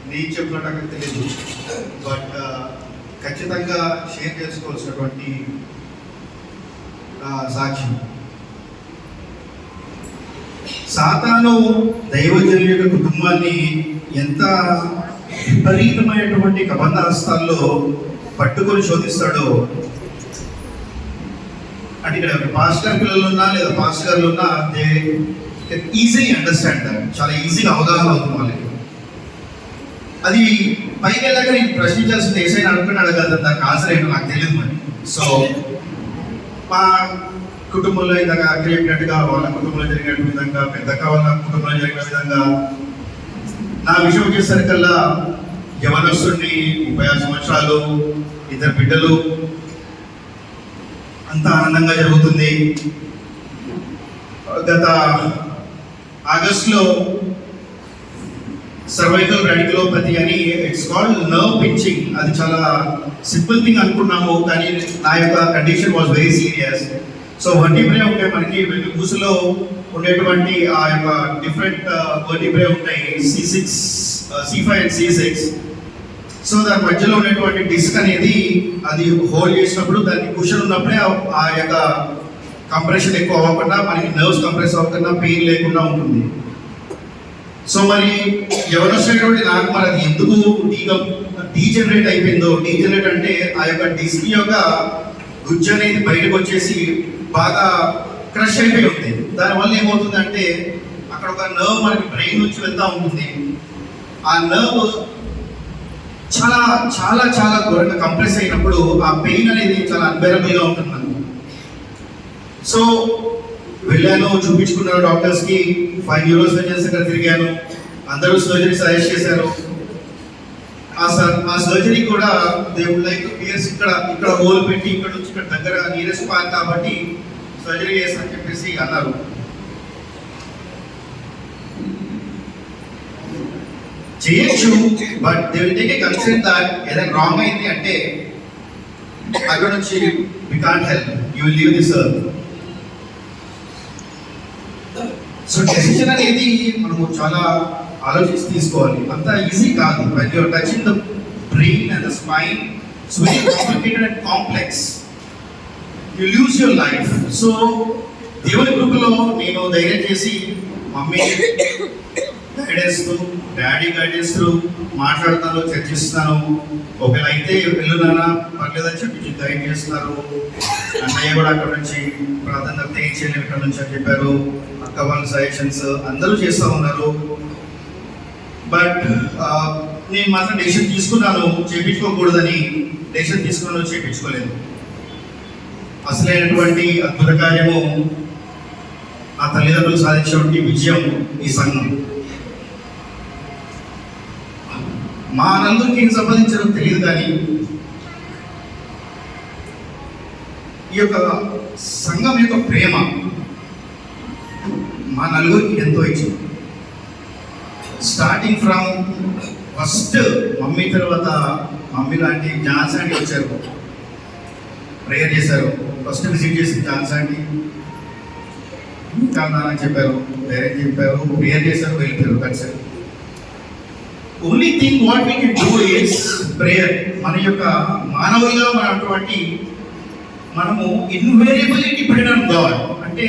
నేను చెప్పినట్టు అక్కడ తెలియదు, బట్ ఖచ్చితంగా షేర్ చేసుకోవాల్సినటువంటి సాక్ష్యం. సాతాను దైవజనుల యొక్క కుటుంబాన్ని ఎంత విపరీతమైనటువంటి కబంధ హస్తాల్లో పట్టుకొని శోధిస్తాడో, అంటే ఇక్కడ పాస్టర్ పిల్లలు ఉన్నా లేదా పాస్టర్ గారు ఉన్నా దే ఈజీలీ అండర్స్టాండ్ దాట్, చాలా ఈజీగా అవగాహన అవుతుంది వాళ్ళకి. అది పైకి వెళ్ళాక నేను ప్రశ్నించాల్సింది ఏసైనా అనుకుని అడగాలి, దానికి ఆన్సర్ ఏంటో నాకు తెలియదు మరి. సో మా కుటుంబంలో ఇందాక చెప్పినట్టుగా వాళ్ళ కుటుంబంలో జరిగిన విధంగా, పెద్దక్క వాళ్ళ కుటుంబంలో జరిగిన విధంగా నా విషయం వచ్చేసరికల్లా యవనస్తుడిని 36 సంవత్సరాలు, 2 బిడ్డలు, అంతా ఆనందంగా జరుగుతుంది. గత ఆగస్టులో సర్వైకల్ రాడికులోపతి అని, ఇట్స్ కాల్డ్ నర్వ్ పించింగ్. అది చాలా సింపుల్ థింగ్ అనుకున్నాము, కానీ నా యొక్క condition was very serious. So vertebrae ఉంటాయి మనకి వెన్నుపూసలో ఉండేటువంటి ఆ యొక్క డిఫరెంట్ వర్టిబ్రే ఉంటాయి, C6, C5 and C6. So దాని మధ్యలో ఉన్నటువంటి డిస్క్ అనేది అది హోల్డ్ చేసినప్పుడు, దానికి కుషన్ ఉన్నప్పుడే ఆ యొక్క కంప్రెషన్ ఎక్కువ అవ్వకుండా, మనకి నర్వ్స్ కంప్రెస్ అవ్వకుండా, పెయిన్ లేకుండా ఉంటుంది. సో మరి ఎవరొచ్చినటువంటి నాకు మరి అది ఎందుకు డీజనరేట్ అయిపోయిందో, డీజనరేట్ అంటే ఆ యొక్క డిస్క్ యొక్క గుజ్జు అనేది బయటకు వచ్చేసి బాగా క్రష్ అయిపోయి ఉంటుంది. దానివల్ల ఏమవుతుందంటే అక్కడ ఒక నర్వ్ మనకి బ్రెయిన్ నుంచి వెళ్తూ ఉంటుంది. ఆ నర్వ్ చాలా చాలా చాలా ఘోరంగా కంప్రెస్ అయినప్పుడు ఆ పెయిన్ అనేది చాలా అన్బేరబుల్గా ఉంటుంది మనకు. సో వెళ్ళాను, చూపించుకున్నాను డాక్టర్స్కి, 5 న్యూరో సర్జన్స్ దగ్గర తిరిగాను, అందరూ సర్జరీ సజెస్ట్ చేశారు. ఆ సర్జరీ కూడా దేవుడు లైక్ పియర్స్ ఇక్కడ హోల్ పెట్టి ఇక్కడ నుంచి ఇక్కడ దగ్గర నీరెస్ట్ పార్ట్ కాబట్టి సర్జరీ చేస్తారని చెప్పేసి అన్నారు. చేయొచ్చు, but they will take a concern that ఏదైనా రాంగ్ అయింది అంటే అక్కడ నుంచి we can't help, you will leave this earth. So decision అనేది మనము చాలా ఆలోచించి తీసుకోవాలి, అంత ఈజీ కాదు. when you are touching the brain and the spine, it's very complicated and complex, you lose your life. So దేవుని కృపలో నేను ధైర్యం చేసి మమ్మీ గైడెన్స్, డాడీ గైడెన్స్ మాట్లాడుతాను, చర్చిస్తున్నాను. ఒకవేళ అయితే వెళ్ళున్నానా పర్లేదని చెప్పి ధైర్యం చేస్తున్నారు. అన్నయ్య కూడా అక్కడ నుంచి ప్రార్థన చేయలేము ఇక్కడ నుంచి అని చెప్పారు. అక్క వాళ్ళ సజెషన్స్ అందరూ చేస్తూ ఉన్నారు. బట్ నేను మాత్రం డెసిషన్ తీసుకున్నాను, చేయించుకోకూడదని డెసిషన్ తీసుకున్నాను, చేయించుకోలేదు. అసలైనటువంటి అద్భుత కార్యము నా తల్లిదండ్రులు సాధించినటువంటి విజయం ఈ సంఘం. మా నలుగురికి ఏం సంపాదించడం తెలియదు, కానీ ఈ యొక్క సంఘం యొక్క ప్రేమ మా నలుగురికి ఎంతో ఇచ్చింది. స్టార్టింగ్ ఫ్రమ్ ఫస్ట్ మమ్మీ తర్వాత మమ్మీ లాంటి జాన్స్ ఆంటీ వచ్చారు, ప్రేయర్ చేశారు. ఫస్ట్ విజిట్ చేసి జాన్స్ ఆంటీ ఇంకా అని చెప్పారు, డైరెక్ట్ చెప్పారు, ప్రేయర్ చేశారు, వెళ్ళిపోయారు. That's it. Only thing what we can do is prayer. మన యొక్క మానవులుగా మనటువంటి మనము ఇన్వేరియబుల్లీ డిపెండెంట్ ఆన్ గాడ్. అంటే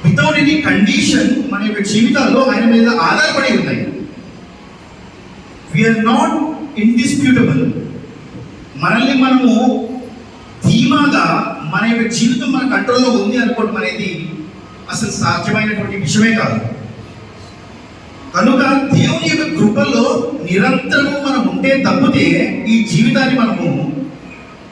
వితౌట్ ఎనీ కండిషన్ మన యొక్క జీవితాల్లో ఆయన మీద ఆధారపడి ఉన్నాయి. We are not indisputable. మనల్ని మనము ధీమాగా మన యొక్క జీవితం మన కంట్రోల్లో ఉంది అనుకోవడం అనేది అసలు సాధ్యమైనటువంటి విషయమే కాదు. కనుక దేవుని యొక్క కృపలో నిరంతరము మనం ఉంటే తప్పితే ఈ జీవితాన్ని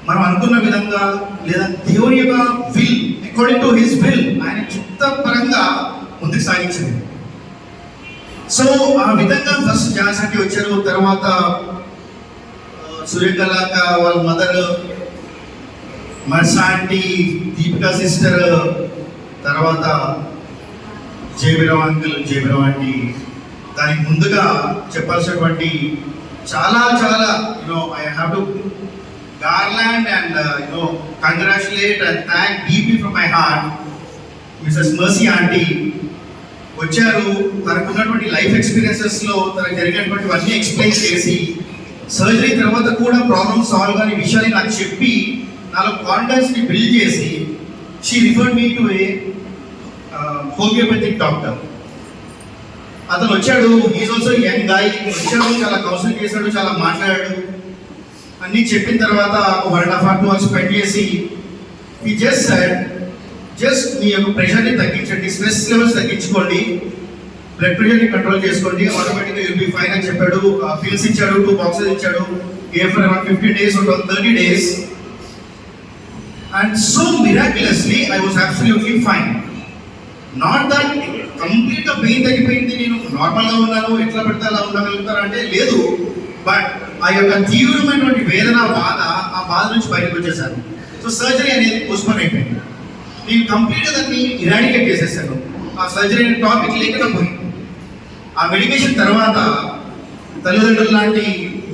మనం అనుకున్న విధంగా, లేదా దేవుని యొక్క will according to his will, ఆయన చిత్తపరంగా ముందుకు సాగించింది. సో ఆ విధంగా ఫస్ట్ జాన్సన్కి వచ్చారు. తర్వాత సూర్యకళాక వాళ్ళ మదర్, మర్సా ఆంటీ, దీపికా సిస్టర్, తర్వాత జయబిరావ్ అంకుల్, జయబిరావ్ ఆంటీ. దానికి ముందుగా చెప్పాల్సినటువంటి చాలా చాలా I have to garland and congratulate and thank deeply from my heart Mrs. Mercy Aunty. వచ్చారు, తనకు ఉన్నటువంటి లైఫ్ ఎక్స్పీరియన్సెస్ లో తనకు జరిగినటువంటి అన్ని ఎక్స్ప్లెయిన్ చేసి సర్జరీ తర్వాత కూడా ప్రాబ్లమ్ సాల్వ్ అనే విషయాన్ని నాకు చెప్పి నాలో కాన్ఫిడెన్స్ ని బిల్డ్ చేసి she referred me to A homeopathic doctor. అతను వచ్చాడు, ఈజ్ ఆల్సో యంగ్ గాయ్, వచ్చాడు, చాలా కౌన్సిలింగ్ చేశాడు, చాలా మాట్లాడాడు. అన్నీ చెప్పిన తర్వాత 1.5 hours 2 hours స్పెండ్ చేసి ఈ జస్ట్ మీ యొక్క ప్రెషర్ని తగ్గించండి, స్ట్రెస్ లెవెల్స్ తగ్గించుకోండి, బ్లడ్ ప్రెషర్ని కంట్రోల్ చేసుకోండి, ఆటోమేటిక్గా యుల్ బి ఫైన్ అని చెప్పాడు. పిల్స్ ఇచ్చాడు, 2 boxes ఇచ్చాడు, A for around 15 days or 30 days. And so miraculously I was absolutely fine. Not that కంప్లీట్గా పెయిన్ తగ్గిపోయింది, నేను నార్మల్గా ఉన్నాను, ఎట్లా పెడితే అలా ఉండగలుగుతారా అంటే లేదు. బట్ ఆ యొక్క తీవ్రమైనటువంటి వేదన ఆ బాధ నుంచి బయటకు వచ్చేసాను. సో సర్జరీ అనేది పోస్ట్పోన్ అయిపోయింది. నేను కంప్లీట్గా దాన్ని ఇరాడికేట్ చేసేసాను. ఆ సర్జరీ అనే టాపిక్ లేకుండా పోయింది. ఆ మెడికేషన్ తర్వాత తల్లిదండ్రులు లాంటి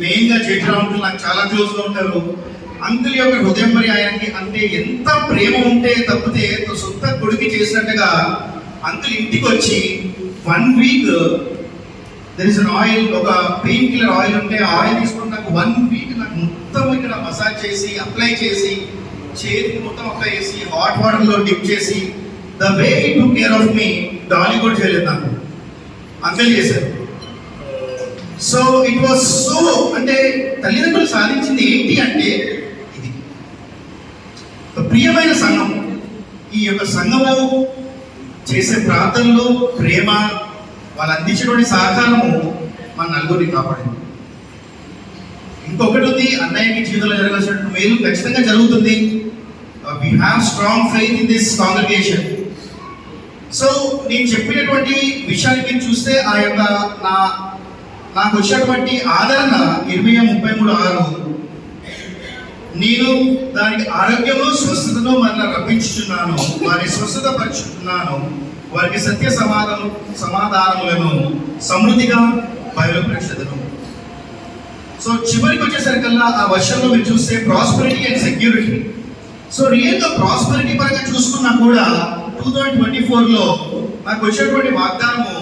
మెయిన్గా చేతిలో ఉంటున్న నాకు చాలా క్లోజ్గా ఉంటారు. అంకుల్ యొక్క హృదయం మరి ఆయనకి అంటే ఎంత ప్రేమ ఉంటే తప్పితే సొంత కొడుకు చేసినట్టుగా అంకుల్ ఇంటికి వచ్చి 1 week there is an oil, ఒక పెయిన్ కిల్లర్ ఆయిల్ ఉంటే ఆయిల్ తీసుకుని నాకు 1 week నాకు మొత్తం ఇక్కడ మసాజ్ చేసి అప్లై చేసి చేతికి మొత్తం అప్లై చేసి హాట్ వాటర్లో డిప్ చేసి the way he took care of me Dolly కూడా చేయలేదు, నాకు అంకుల్ చేశారు. సో ఇట్ వాస్ సో అంటే తల్లిదండ్రులు సాధించింది ఏంటి అంటే ఇది ప్రియమైన సంఘం. ఈ యొక్క సంఘము చేసే ప్రార్థనలు, ప్రేమ, వాళ్ళు అందించినటువంటి సహకారము మన నలుగురిని కాపాడింది. ఇంకొకటి ఉంది, అన్నయ్యకి జీవితంలో జరగాల్సిన మేలు ఖచ్చితంగా జరుగుతుంది. We have strong faith in this congregation. So నేను చెప్పినటువంటి విషయాన్ని మీరు చూస్తే ఆ యొక్క నాకు వచ్చినటువంటి ఆదరణ 23:6 నేను దానికి ఆరోగ్యము స్వస్థతను మరలా రప్పించుచున్నాను, వారి స్వస్థత పరుచుతున్నాను, వారికి సత్య సమాధానములను సమృద్ధిగా బయలుపరచెదను. సో చివరికి వచ్చేసరికల్లా ఆ వర్షంలో మీరు చూస్తే ప్రాస్పరిటీ అండ్ సెక్యూరిటీ. సో రియల్గా ప్రాస్పరిటీ పరంగా చూసుకున్నా కూడా 2024లో నాకు వచ్చేటువంటి వాగ్దానము